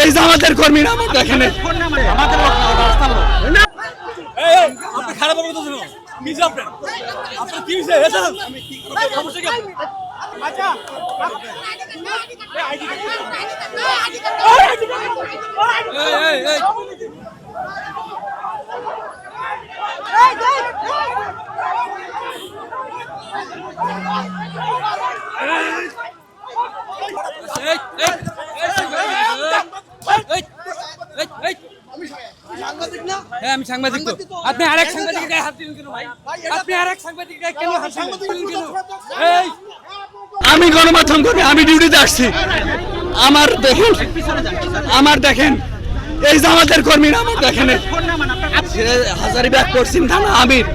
এই জামাতের কর্মীরা আমার দেখেন আপনি খারাপ বলতেছেন কি আপনার আপনার কি হয়েছে সমস্যা কি আচ্ছা হ্যাঁ আমি সাংবাদিক তো আপনি আরেক সাংবাদিকের গায়ে হাত দিলেন কেন ভাই আপনি আরেক সাংবাদিকের গায়ে কেন হাত দিলেন কেন এই আমি গণমাধ্যম কর্মী আমি ডিউটিতে আসছি আমার দেখেন এই জামাতের কর্মীরা আমার দেখেন হাজারীবাগ পশ্চিম থানা আমির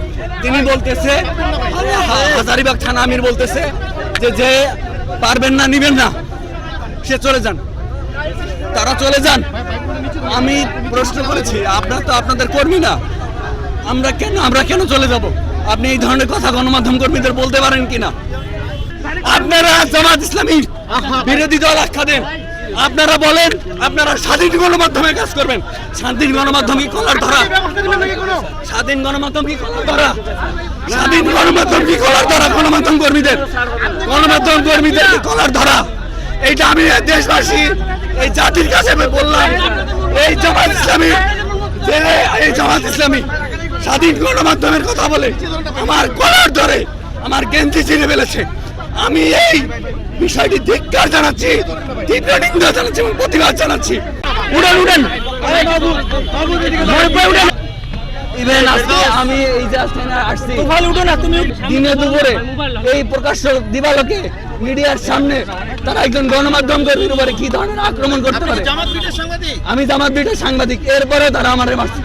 তিনি বলতেছে হাজারীবাগ থানা আমির বলতেছে যে পারবেন না নিবেন না সে চলে যান তারা চলে যান আমি প্রশ্ন করেছি আপনারা তো আপনাদের কর্মী না আমরা কেন চলে যাব আপনি এই ধরনের কথা গণমাধ্যম কর্মীদের বলতে পারেন কিনা আপনারা জামাত ইসলামী বিরোধী দল আখ্যা দেন আপনারা বলেন আপনারা স্বাধীন গণমাধ্যমে কাজ করবেন স্বাধীন গণমাধ্যম কি কলার ধরা স্বাধীন গণমাধ্যম কি কলার ধরা স্বাধীন গণমাধ্যম কি কলার ধরা গণমাধ্যম কর্মীদের কলার ধরা এইটা আমি দেশবাসী এই জাতির কাছে বললাম এই জামাত ইসলামী স্বাধীন গণমাধ্যমের কথা বলে আমার কলার ধরে আমার গেঞ্জি ছিঁড়ে ফেলেছে আমি এই বিষয়টি ধিক্কার জানাচ্ছি তীব্র নিন্দা জানাচ্ছি এবং প্রতিবাদ জানাচ্ছি উড়েন ইভেন আজকে আমি এই যে আসছি দিনে দুপুরে এই প্রকাশ্য দিবালোকে মিডিয়ার সামনে তারা একজন গণমাধ্যম কর্মীর উপরে কি ধরনের আক্রমণ করতে পারে আমি জামাত বিটের সাংবাদিক এরপরে তারা আমার মারছে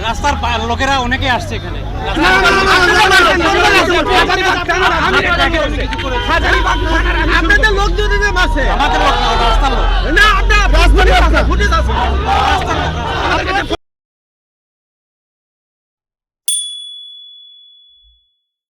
রাস্তার লোকেরা অনেকে আসছে এখানে আপনাদের লোক যদি মাসে আমাদের লোক রাস্তার লোক না আপনার